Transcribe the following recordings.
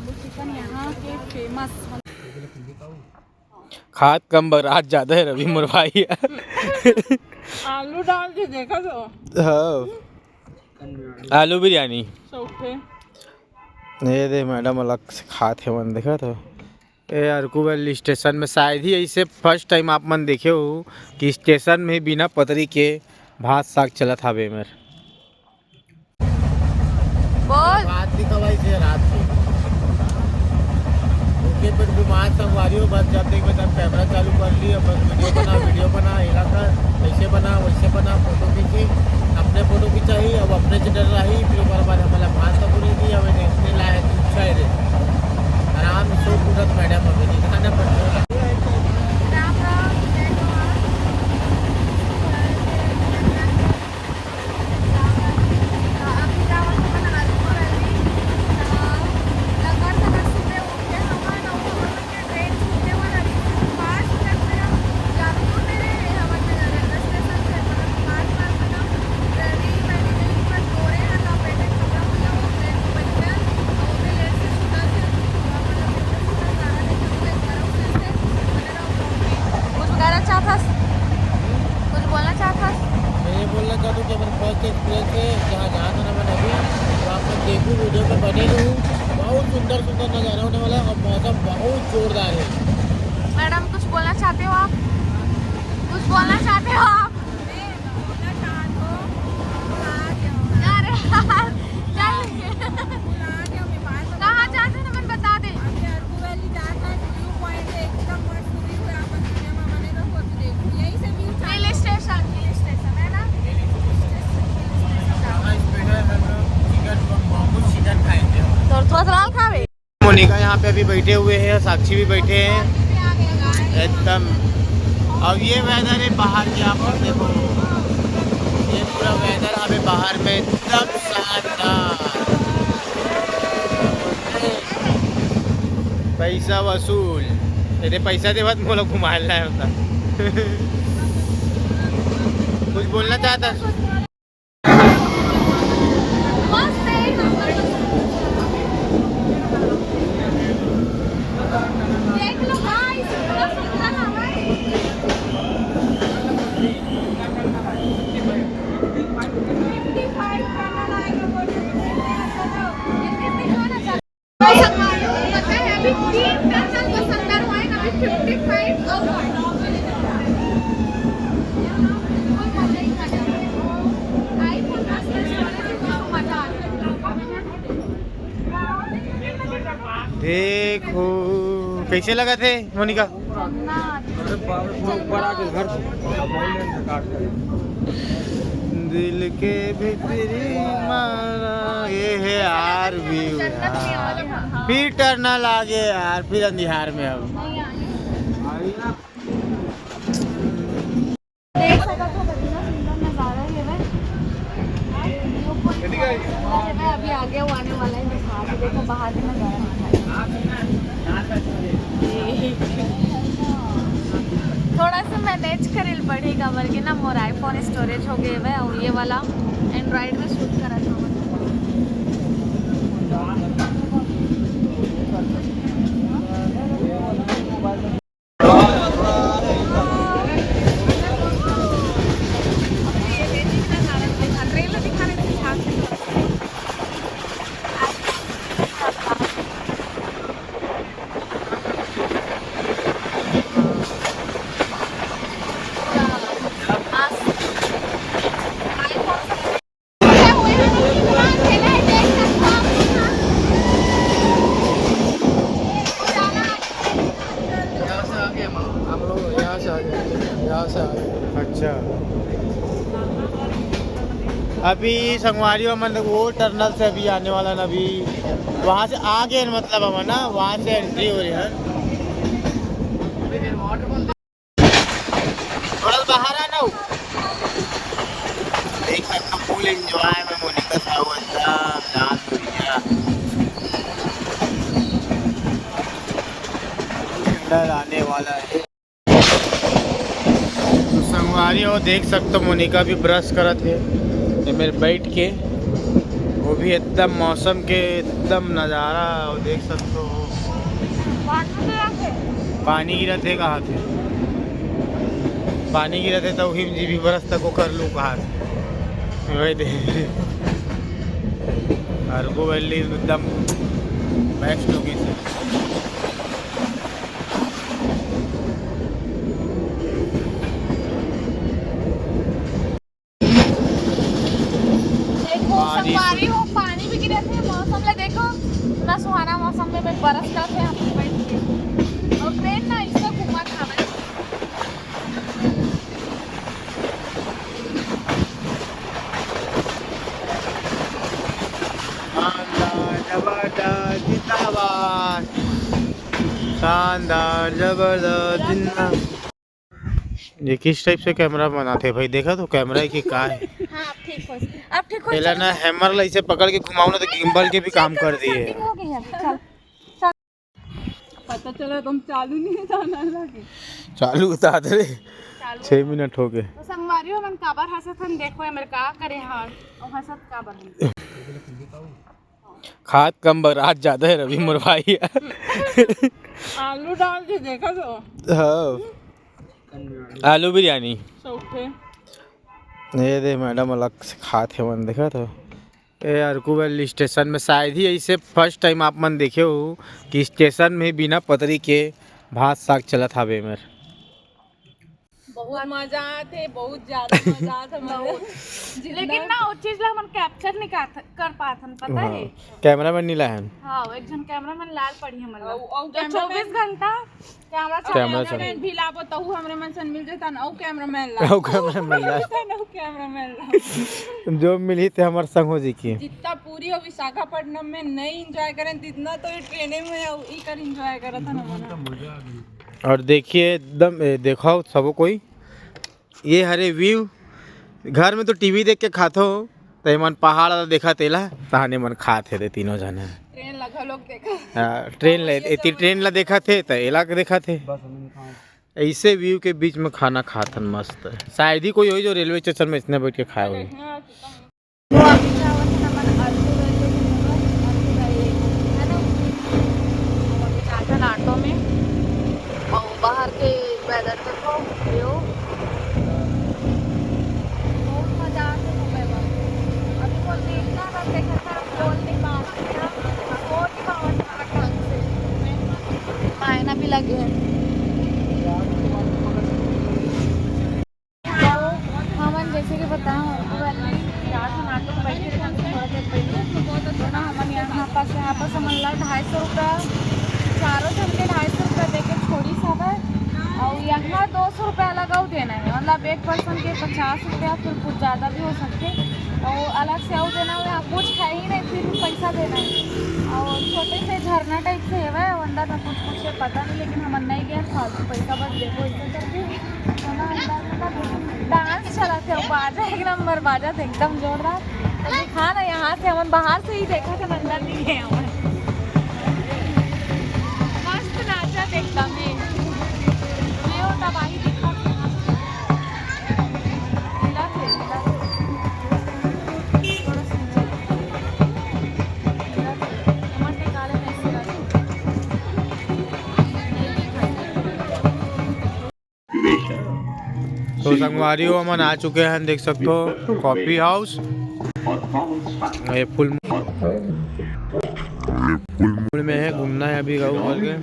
Bamboo chicken यहाँ के famous. खाद कम बरात ज्यादा है रवि मोर भाई। आलू डाल के देखा तो हाँ आलू बिरयानी चौथे ये दे मैडम अलग से खाते मन देखा तो ये अरकू वैली स्टेशन में शायद ही ऐसे फर्स्ट टाइम आप मन देखे हो कि स्टेशन में बिना पतरी के भात साग चलत हवे मेर बोल रात दिखवाई से रात को ओके पर बीमार संगवारी हो बस जब देख तब कैमरा चालू कर ली और बस वीडियो बना इलाका ऐसे बना वैसे बना फोटो खींची अपने फोटो खिंचाई अब अपने से डर रही फिर एक बार हमारा भात तो पूरी दी हमें नेक्स्ट लाए अच्छा रे आराम से पूरत मैडम हमें दिखाना पड़ता वीडियो में बने रहूँ बहुत सुंदर सुंदर नज़ारा होने वाला है और मौसम बहुत जोरदार है। मैडम कुछ बोलना चाहते हो आप? कुछ बोलना चाहते हो आप? अरे यार कहाँ जाते ना मन बता दे। हिल स्टेशन है ना। तो थोड़ा सा खावे। मोनिका यहाँ पे अभी बैठे हुए हैं साक्षी भी बैठे हैं एकदम। अब ये वेदर है बाहर की आप देखो ये पूरा वेदर हमें बाहर में एकदम शानदार पैसा वसूल यदि पैसा दे बाद मोला घुमाना है होता। कुछ बोलना चाहता देखो कैसे लगा थे मोनिका। दिल के भीतरी मारा ये है यार व्यू फिर टर्नल आगे यार फिर अंधियार में अब अभी आगे वो आने वाला है। देखो बाहर से नजारा थोड़ा सा मैनेज करेल पड़ेगा बल्कि ना मोर आईफोन स्टोरेज हो गए है और ये वाला एंड्रॉइड में शूट करा था। अच्छा अभी संगवारी मतलब वो टर्नल से अभी आने वाला ना अभी वहाँ से आगे मतलब हम ना वहाँ से एंट्री हो रही है। थोड़ा बाहर आना हो देख सकता फुल एंजॉय में मोनिका था वो एकदम डांस हो गया ठंडा आने वाला है। तो संगवारी हो देख सकते मोनिका भी ब्रश करत है मेरे बैठ के वो भी एकदम मौसम के एकदम नज़ारा और देख सकते हो। पानी गिरा थे कहाँ थे, पानी गिरा थे तो ही जी भी बरस तक वो कर लूँ कहाँ से वही दे। अर्गो वैली एकदम बेस्ट लोकेशन। संगवारी हो पानी भी गिरे थे, मौसम ले देखो ना सुहाना मौसम में बरस का थे हम बैठ के और ट्रेन ना इसको घुमा था मैं। शानदार जबरदस्त जिंदाबाद। ये किस टाइप से कैमरा बनाते भाई, देखा तो कैमरा की का है। हाँ, अब ठीक हो, अब ठीक हो। पहले ना हैमर ला इसे पकड़ के घुमाओ ना तो गिम्बल के भी काम कर दिए। पता चला तुम चालू नहीं जाना लगे। चालू बता दे 6 मिनट हो गए। तो संगवारी हो मन काबर हंसत हम देखो हमर का करे हाल और हंसत काबर। खाद कम बरात ज्यादा है रवि मोर भाई। आलू डाल के देखा तो हाँ आलू बिरयानी सौखे। ये दे मैडम अलग से खाते मन देखा तो। ये अर्कू वैली स्टेशन में शायद ही ऐसे फर्स्ट टाइम आप मन देखे हो कि स्टेशन में बिना पतरी के भात साग चला था बेमर। बहुत मजा आते, बहुत ज्यादा मजा आता लेकिन ना वो चीज ला मन कैप्चर नहीं कर पात हम, पता है। कैमरा मैन नीला है। हाँ, एक जन कैमरामैन लाल पड़ी है मतलब और जो 24 घंटा कैमरा कैमरामैन भी लाबो तो हमरे मन से मिल जाता ना। कैमरामैन ला कैमरामैन जो मिली थे हमारे संग हो जी की। जितना पूरी हो विशाखापट्टनम में नहीं एंजॉय करें जितना तो ये ट्रेने में ई कर एंजॉय करा था ना। और देखिए एकदम देखो सबो कोई ये हरे व्यू। घर में तो टीवी देख के खाते हो तो मन पहाड़ देखा तेला तहाने मन खाते थे तीनों जने। ट्रेन लगा लोग देखा। ट्रेन ला देखा थे तो एला के देखा थे। ऐसे व्यू के बीच में खाना खातन मस्त है। शायद ही कोई हो जो रेलवे स्टेशन में इतने बैठ के खाए हुए। ऑटो में और बाहर के वेदर देखो व्यू बहुत मजा आते है। अभी को देखना ना देखा था बोलने मायना भी लगे हैं। हमन जैसे कि बताया ऑटो में बैठे थे हमन यहाँ पास हमन ला 250 रुपया चारों जन के 250 रुपया दे के छोड़ी सब है और यहाँ 200 रुपया लगाओ देना है। मतलब एक पर्सन के 50 रुपया फिर कुछ ज़्यादा भी हो सकते और अलग से आओ देना है। कुछ है ही नहीं फिर भी पैसा देना है। और छोटे से झरना टाइप से है अंदर में कुछ है पता नहीं, लेकिन हम नहीं गए फालतू पैसा बस देखो ऐसे करके सोना अंदर में डांस चला थे और बाजा एक नंबर बाजा थे एकदम जोरदार। तो दिखा ना यहाँ से हम बाहर से ही देखा था, अंदर नहीं गए हम। एकदम ही ये तबाही दिखा तो संगवारी हो हम आ चुके हैं, देख सकते हो कॉफी हाउस। ये फुल में है, घूमना है अभी गाँव करके।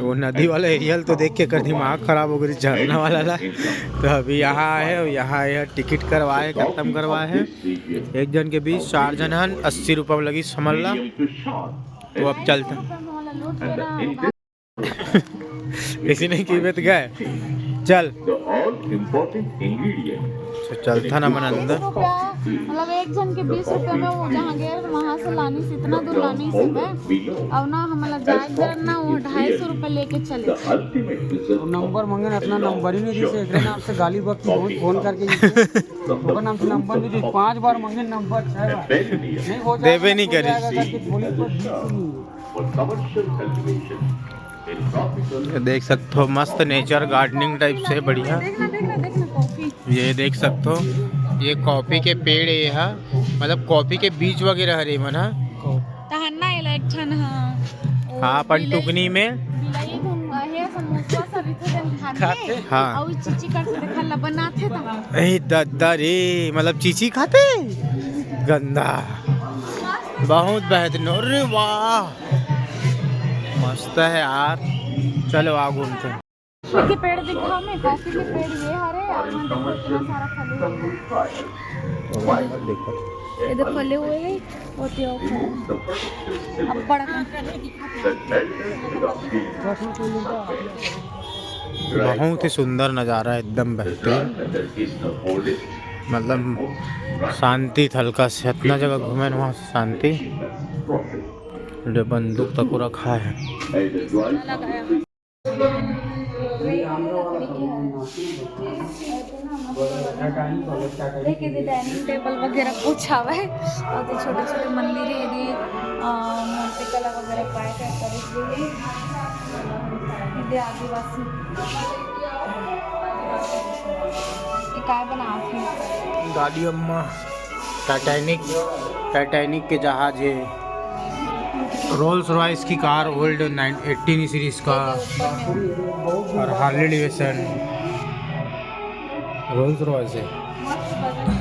वो नदी वाला एरिया तो देख के कर दिमाग खराब हो गई, झरना वाला था। तो अभी यहाँ आए और यहाँ आए टिकट करवाए खत्म करवाए हैं। एक जन के बीच 4 जन हैं, 80 रुपये लगी समझ ला। तो अब चलते किसी ने की बेत गए चल तो चलता ना मन अंदर। मतलब एक जन के 20 रुपये में वो जहाँ गए वहाँ से लानी से इतना दूर लानी से मैं और ना हमारा जाए ना वो 250 रुपये लेके चले। नंबर मंगन अपना नंबर ही नहीं दी से एक नाम से गाली वक्त बहुत फोन करके ओकर नाम से नंबर नहीं दी 5 बार मंगन नंबर 6 बार नहीं हो जाए देवे नहीं करे। देख सकते हो मस्त नेचर गार्डनिंग टाइप से बढ़िया। देखना कॉफी ये देख सकते हो ये कॉफी के पेड़ है यहाँ, मतलब कॉफी के बीज वगैरह हरे मन हा। तहन्ना इलेक्शन हाँ हाँ पण टुकनी में बिलाई तुम हे समोसा सब इथे जन खाते हाँ। और चीची करके देखला बनाते ता ए दादा रे, मतलब चीची खाते गंदा, बहुत बेहतरीन। अरे वाह मस्त है यार, चलो आ घूमते हैं। कॉफी के पेड़ दिखा मैं, कॉफी के पेड़ ये हरे यहाँ देखो इतना सारा फले हुए हैं, इधर फले हुए हैं और त्यो अब बड़ा बहुत ही सुंदर नज़ारा, एकदम बेहतरीन, मतलब शांति थलका से इतना जगह घूमे वहाँ शांति। जो बंदूक तक रखा है, देखिए डाइनिंग टेबल वगैरह कुछ आवे और तो छोटे छोटे मंदिर है दी मूर्ति कला वगैरह पाए कर करी इधर आदिवासी ये काय बनाते दादी अम्मा टाइटैनिक के जहाज है, रोल्स रॉयस की कार ओल्ड 18 सीरीज का, और हार्ले डेविडसन रोल्स रॉयस है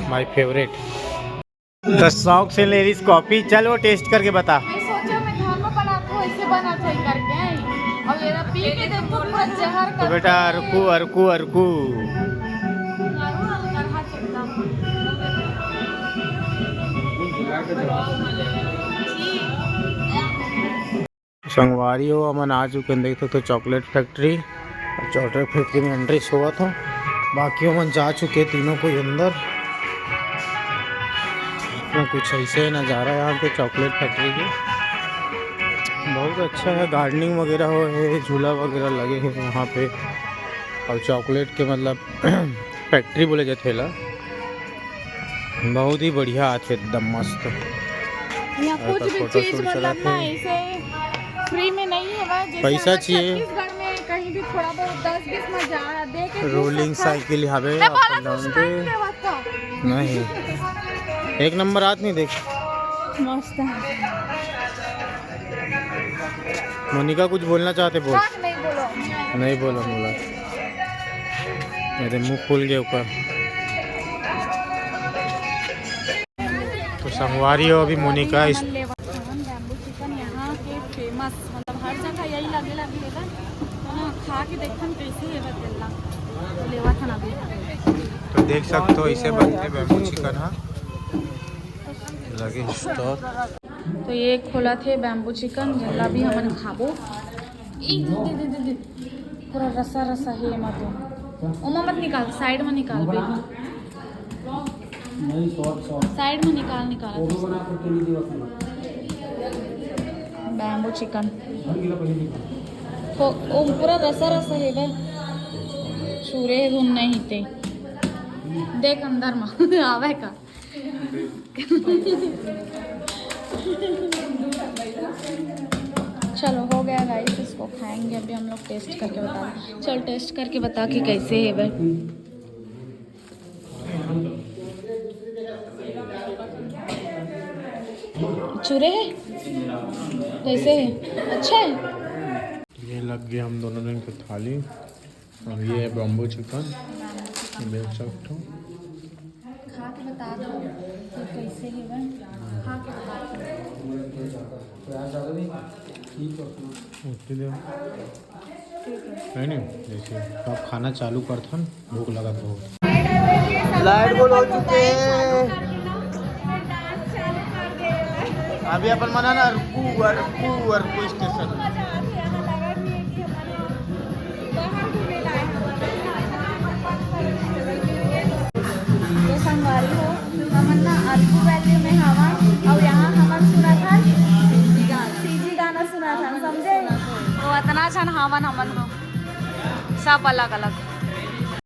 माय फेवरेट। तो शौक से ले रही कॉफी, चल वो टेस्ट करके बता। मैं सोचा मैं घर में बनाता हूँ ऐसे बनाता हूँ करके और ये पी के देखो पूरा जहर तो बेटा अरकू अरकू अरकू संगवारी हो अमन आ चुके हैं, देख सकते हो चॉकलेट फैक्ट्री। चॉकलेट फैक्ट्री में एंट्री हुआ था, बाकी अमन जा चुके तीनों को अंदर। तो कुछ ऐसे नज़ारा यहाँ पे चॉकलेट फैक्ट्री के, बहुत अच्छा है, गार्डनिंग वगैरह हो है, झूला वगैरह लगे हैं वहाँ पे, और चॉकलेट के मतलब फैक्ट्री बोले जाते थेला, बहुत ही बढ़िया आते एकदम मस्त। यहाँ कुछ भी चीज मतलब ना ऐसे फ्री में नहीं है वह, जैसे पैसा चाहिए। छत्तीसगढ़ में कहीं भी थोड़ा बहुत 10-20 में जा दे के रोलिंग साइकिल यहाँ पे अप एंड डाउन पे नहीं, एक नंबर हाथ नहीं देख। मस्त है। मोनिका कुछ बोलना चाहते बोल। नहीं बोलो नहीं बोला मेरे मुंह खुल गए ऊपर। तो संगवारी हो अभी मोनिका इस बैम्बू चिकन यहाँ के फेमस, मतलब हर जगह यही लगे लेगा तो खा के देखन कैसे है बतेला तो लेवा था ना भी। तो देख सकते हो ऐसे बनते बैम्बू चिकन। हाँ लगे स्टोर। तो ये खोला थे बैम्बू चिकन जल्ला भी हमन खाबो। दे पूरा रसा रसा है मत ओमा मत निकाल, साइड में निकाल बे, साइड में निकाल बैम्बू चिकन तो ओ पूरा रसा रसा है बे, सूरे धुन नहीं थे देख अंदर में आवे का। चलो हो गया गाइस, इसको खाएंगे अभी हम लोग, टेस्ट करके बता। चल टेस्ट करके बता कि कैसे है भाई। चूरे है कैसे है, अच्छा है। ये लग गया हम दोनों ने थाली, और ये है बैम्बू चिकन देख सकते हो। खा के बता दो कि कैसे है भाई, खा के बता है नहीं जैसे तो आप खाना चालू करते हैं, भूख लगा बहुत। लाइट गोल हो चुके हैं अभी अपन मना ना अरकू स्टेशन। ये संगवारी हो हमन ना अरकू वैली में हवा, और यहाँ हमन सुना था सीजी गाना सुना था, समझे वो इतना अच्छा हवन हमन हो सब अलग अलग।